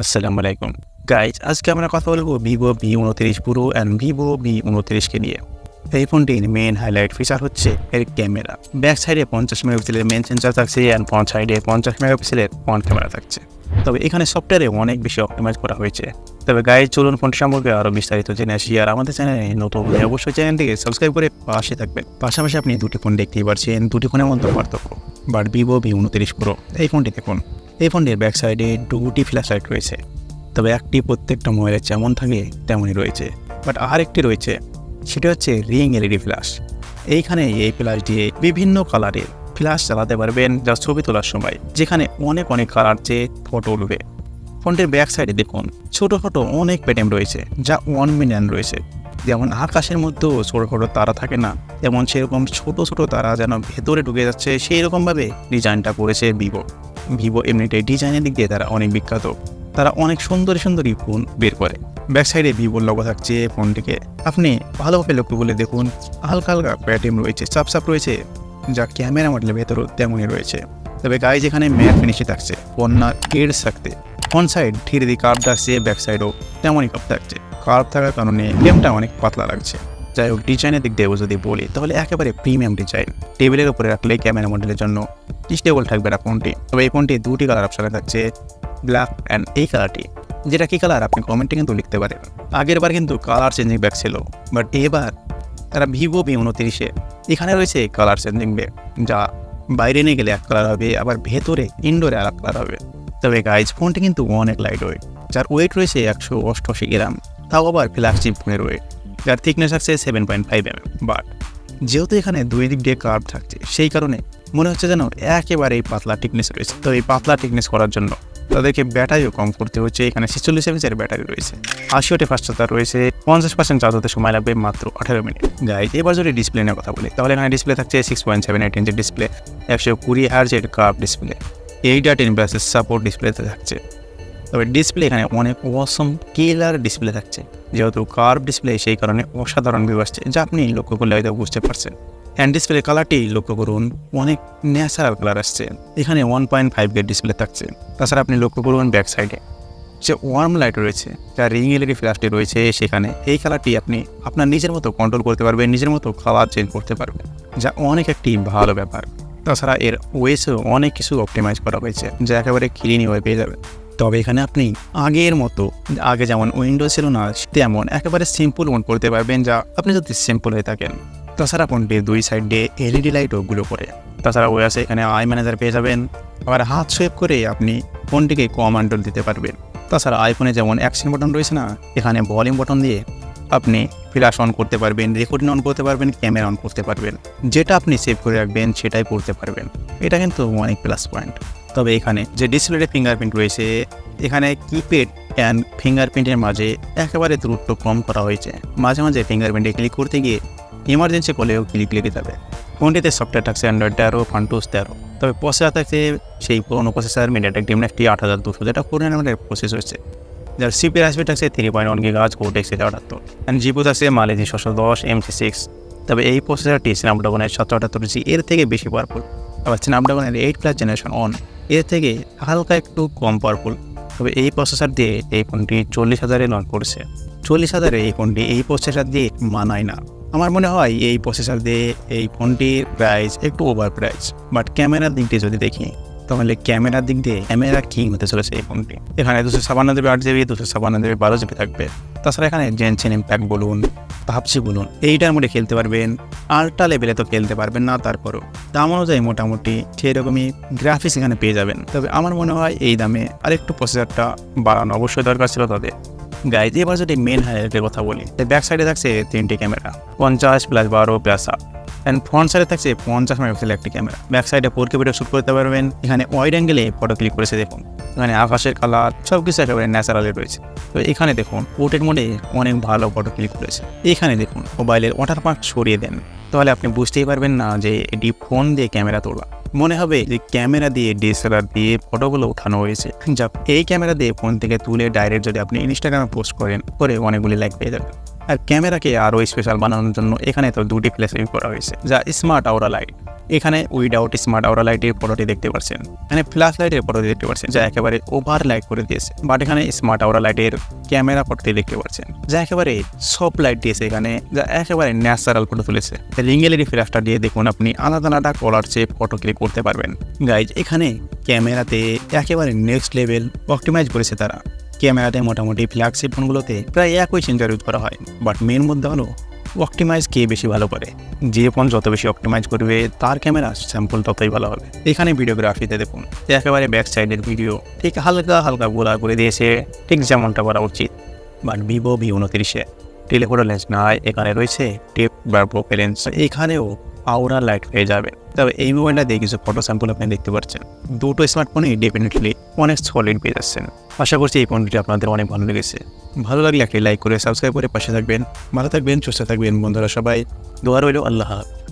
আসসালামু আলাইকুম গাইজ, আজকে আমরা কথা বলবো Vivo V29 Pro and Vivo V29 কে নিয়ে। এই ফোনটির মেন হাইলাইট ফিচার হচ্ছে এর ক্যামেরা। ব্যাক সাইডে 50 মেগাপিক্সেলের মেন সেন্সর থাকছে অ্যান্ড ফ্রন্ট সাইডে 50 মেগাপিক্সেলের ফ্রন্ট ক্যামেরা থাকছে। তবে এখানে সফটওয়্যারে অনেক বেশি অপটিমাইজ করা হয়েছে। তবে গাইজ, চলুন ফোনটি সম্পর্কে আরও বিস্তারিত জেনে আসি। আর আমাদের চ্যানেলে নতুন হলে অবশ্যই চ্যানেলটিকে সাবস্ক্রাইব করে পাশে থাকবেন। পাশাপাশি আপনি দুটি ফোন দেখতেই পাচ্ছেন, দুটি ফোনের মধ্যে পার্থক্য। বাট Vivo V29 Pro এই ফোনটি দেখুন, এই ফোনটির ব্যাক সাইডে দুটি ফ্ল্যাশ লাইট রয়েছে। তবে একটি প্রত্যেকটা মোবাইলে যেমন থাকে তেমনই রয়েছে, বাট আর একটি রয়েছে, সেটা হচ্ছে রিং এলইডি ফ্ল্যাশ। এইখানে এই ফ্ল্যাশ দিয়ে বিভিন্ন কালারের ফ্ল্যাশ চালাতে পারবেন যা ছবি তোলার সময়, যেখানে অনেক কালার চেয়ে ফটো উঠবে। ফোনটির ব্যাক সাইডে দেখুন ছোটো ছোটো অনেক প্যাটার্ন রয়েছে যা 1 মিলিয়ন রয়েছে। যেমন আকাশের মধ্যেও ছোটো ছোটো তারা থাকে না, তেমন সেরকম ছোটো ছোটো তারা যেন ভেতরে ঢুকে যাচ্ছে, সেই রকমভাবে ডিজাইনটা করেছে ভিভো। এমনিটাই ডিজাইনের দিক দিয়ে তারা অনেক বিখ্যাত। তারা অনেক সুন্দরী ফোন বের করে। ব্যাক সাইডে ভিভোর লোগো থাকছে। ফোনটিকে আপনি ভালোভাবে লক্ষ্য করলে দেখুন হালকা প্যাটার্ন রয়েছে, চাপ রয়েছে, যা ক্যামেরা মডেলের ভেতরও তেমনই রয়েছে। তবে গাইজ, এখানে ম্যাট ফিনিশে থাকছে, পণ্যার এডস থাকতে ফ্রন্ট সাইড ধীরে ধীরে কার্ভ থাকছে, ব্যাক সাইডও তেমনই কার্ভ থাকছে। কার্ভ থাকার কারণে ফ্রেমটা অনেক পাতলা লাগছে। যাই হোক, ডিজাইনের দিক দিয়ে যদি বলি তাহলে একেবারে প্রিমিয়াম ডিজাইন। টেবিলের উপরে রাখলে ক্যামেরা মডেলের জন্য স্টেবল থাকবে না ফোনটি। তবে এই ফোনটি দুটি কালার অপশানে থাকছে, ব্ল্যাক অ্যান্ড এই কালারটি। যেটা কি কালার আপনি কমেন্টে কিন্তু লিখতে পারেন। আগের বার কিন্তু কালার চেঞ্জিং ব্যাক ছিল, বাট এবার তারা Vivo V29 এখানে রয়েছে কালার চেঞ্জিং ব্যাক, যা বাইরে নিয়ে গেলে এক কালার হবে, আবার ভেতরে ইনডোরে আর এক কালার হবে। তবে গাইজ, ফোনটি কিন্তু অনেক লাইট ওয়েট, যার ওয়েট রয়েছে 188 গ্রাম, তাও আবার ফ্ল্যাগশিপ ফোনের ওয়েট, যার থিকনেস আছে 7.5 mm। বাট যেহেতু এখানে দুই দিক দিয়ে কার্ভ থাকছে, সেই কারণে মনে হচ্ছে যেন একেবারেই পাতলা টিকনেস রয়েছে। তো এই পাতলা টিকনেস করার জন্য তাদেরকে ব্যাটারিও কম করতে হচ্ছে। এখানে 46 mAh ব্যাটারি রয়েছে, 80 ওয়াটের ফাস্ট চার্জার রয়েছে, 50% চার্জ হতে সময় লাগবে মাত্র 18 মিনিট। গাইজ, এবার যদি ডিসপ্লে নিয়ে কথা বলি তাহলে এখানে ডিসপ্লে থাকছে 6.78 ইঞ্চের ডিসপ্লে, 120 হার্জের কার্ভ ডিসপ্লে, 8 সাপোর্ট ডিসপ্লেতে থাকছে। তবে ডিসপ্লে এখানে অনেক অসম কিলার ডিসপ্লে থাকছে। যেহেতু কার্ভ ডিসপ্লে, সেই কারণে অসাধারণ ভিউ আসছে, যা আপনি লক্ষ্য করলে হয়তো বুঝতে পারছেন। হ্যান্ড ডিসপ্লে কালারটি লক্ষ্য করুন, অনেক ন্যাচারাল কালার আসছে। এখানে 1.5 গেট ডিসপ্লে থাকছে। তাছাড়া আপনি লক্ষ্য করুন ব্যাক সাইডে যে ওয়ার্ম লাইট রয়েছে, যা রিং এলইডি ফ্ল্যাশটি রয়েছে, সেখানে এই কালারটি আপনি আপনার নিজের মতো কন্ট্রোল করতে পারবেন, নিজের মতো কালার চেঞ্জ করতে পারবেন, যা অনেক একটি ভালো ব্যাপার। তাছাড়া এর ওয়েসেও অনেক কিছু অপটিমাইজ করা হয়েছে, যা একেবারে ক্লিন হয়ে পেয়ে যাবে। তবে এখানে আপনি আগের মতো, আগে যেমন উইন্ডো ছিল না তেমন একেবারে সিম্পল মোড করতে পারবেন, যা আপনি যদি সিম্পল হয়ে থাকেন। তাছাড়া ফোনটির দুই সাইডে এলইডি লাইটও গ্লো করে। তাছাড়া ওয়াসে এখানে আই ম্যানেজার পেয়ে যাবেন, আবার হাত সোয়েপ করে আপনি ফোনটিকে কমান্ডল দিতে পারবেন। তাছাড়া আইফোনে যেমন অ্যাকশন বাটন রয়েছে না, এখানে ভলিউম বাটন দিয়ে আপনি ফ্ল্যাশ অন করতে পারবেন, রেকর্ডিং অন করতে পারবেন, ক্যামেরা অন করতে পারবেন। যেটা আপনি সেভ করে রাখবেন সেটাই করতে পারবেন। এটা কিন্তু অনেক প্লাস পয়েন্ট। তবে এখানে যে ডিসপ্লেতে ফিঙ্গারপ্রিন্ট রয়েছে, এখানে কিপ্যাড অ্যান্ড ফিঙ্গারপ্রিন্টের মাঝে একেবারে দূরত্ব কম করা হয়েছে। মাঝে মাঝে ফিঙ্গারপ্রিন্টে ক্লিক করতে গিয়ে ইমার্জেন্সি কলেও ক্লিক লেগে যাবে। ফোনটিতে সফটওয়্যার থাকছে Android 13, Funtos 13। তবে প্রসেসর থাকছে সেই পুরোনো প্রসেসর MediaTek Dimensity 8200, যেটা 4 nanometer প্রসেস হচ্ছে, যার সিপিইউ আসবে থাকছে 3.1 GHz Cortex A78 and GP থাকছে Mali 610 MC6। তবে এই প্রসেসরটি স্ন্যাপড্রাগনের 778G এর থেকে বেশি পাওয়ারফুল, আবার স্ন্যাপড্রাগনের 8+ জেনারেশন অন এর থেকে হালকা একটু কম পাওয়ারফুল। তবে এই প্রসেসর দিয়ে এই ফোনটি 40,000-এ লঞ্চ করেছে। 40,000-এ এই ফোনটি এই প্রসেসর দিয়ে মানায় না। আমার মনে হয় এই প্রসেসর দিয়ে এই ফোনটির প্রাইস একটু ওভার প্রাইস। বাট ক্যামেরার দিক দিয়ে যদি দেখি তাহলে ক্যামেরার দিক দিয়ে ক্যামেরা কিং হতে চলেছে এই ফোনটি। এখানে 256GB 8GB, 256GB 12GB থাকবে। তাছাড়া এখানে জেনসেন ইম্প্যাক্ট বলুন, পাবজি বলুন, এইটার মধ্যে খেলতে পারবেন। আল্ট্রা লেভেলে তো খেলতে পারবেন না, তারপরও দাম অনুযায়ী মোটামুটি সেরকমই গ্রাফিক্স এখানে পেয়ে যাবেন। তবে আমার মনে হয় এই দামে আরেকটু প্রসেসরটা বাড়ানো অবশ্যই দরকার ছিল তাদের। গাইজ, এবার যদি মেন হাইলাইটের কথা বলি, ব্যাক সাইডে থাকছে 3টি ক্যামেরা, 50 + 12 + 8 অ্যান্ড ফ্রন্ট সাইডে থাকছে 50 মেগাপিক্সেলের একটি ক্যামেরা। ব্যাক সাইডে 4K ভিডিও শ্যুট করতে পারবেন। এখানে ওয়াইড অ্যাঙ্গেলে ফটো ক্লিক করেছে দেখুন, এখানে আকাশের কালার সব কিছু একেবারে ন্যাচারালি রয়েছে। তো এখানে দেখুন পোর্ট্রেট মোডে অনেক ভালো ফটো ক্লিক করেছে। এখানে দেখুন মোবাইলের ওয়াটারমার্ক সরিয়ে দেন, তাহলে আপনি বুঝতেই পারবেন না যে এটি ফোন দিয়ে ক্যামেরা তোলা। মনে হবে যে ক্যামেরা দিয়ে DSLR দিয়ে ফটোগুলো উঠানো হয়েছে। যা এই ক্যামেরা দিয়ে ফোন থেকে তুলে ডাইরেক্ট যদি আপনি ইনস্টাগ্রামে পোস্ট করেন, করে অনেকগুলি লাইক পেয়ে যাবেন। আর ক্যামেরাকে আরও স্পেশাল বানানোর জন্য এখানে তো দুটি ফ্ল্যাশ ইউজ করা হয়েছে, যা স্মার্ট আওরা লাইট। এখানে উইদাউট স্মার্ট আওরা লাইটের ফটোটি দেখতে পাচ্ছেন, এখানে ফ্ল্যাশ লাইটের ফটোটি দেখতে পাচ্ছেন যা একেবারে ওভার লাইট করে দিয়েছে, বাট এখানে স্মার্ট আওরা লাইটের ক্যামেরা ফটোটি দেখতে পাচ্ছেন যা একেবারে সফট লাইট দিয়েছে, এখানে যা একেবারে ন্যাচারাল ফটো তুলেছে। রিং এলইডি ফ্ল্যাশটা দিয়ে দেখুন আপনি আলাদা আলাদা কলার চেয়ে ফটো ক্লিক করতে পারবেন। গাইজ এখানে ক্যামেরাতে একেবারে নেক্সট লেভেল অপটিমাইজ করেছে তারা। ক্যামেরাতে মোটামুটি ফ্ল্যাগশিপ ফোনগুলোতে প্রায় একই সেন্সর ইউজ করা হয়, বাট মেন মধ্যে হলো অপটিমাইজ কে বেশি ভালো করে। যে ফোন যত বেশি অপটিমাইজ করবে তার ক্যামেরা স্যাম্পল ততই ভালো হবে। এখানে ভিডিওগ্রাফিতে দেখুন একেবারে ব্যাক সাইডের ভিডিও ঠিক হালকা হালকা গোলা করে দিয়েছে, ঠিক যেমনটা করা উচিত। But Vivo V29 telephoto lens নাই, এখানে রয়েছে টেপ বা প্রোফাইল লেন্স, এখানেও আওরা লাইট পেয়ে যাবে। তবে এই মোবাইলটা দিয়ে কিছু ফটো স্যাম্পল আপনি দেখতে পাচ্ছেন, দুটো স্মার্টফোনেই ডেফিনেটলি অনেক সলিড পেয়ে যাচ্ছেন। আশা করছি এই ফোনটি আপনাদের অনেক ভালো লেগেছে। ভালো লাগলে একটি লাইক করে সাবস্ক্রাইব করে পাশে থাকবেন। ভালো থাকবেন, সুস্থ থাকবেন বন্ধুরা, সবাই দোয়া রইল। আল্লাহ হাফেজ।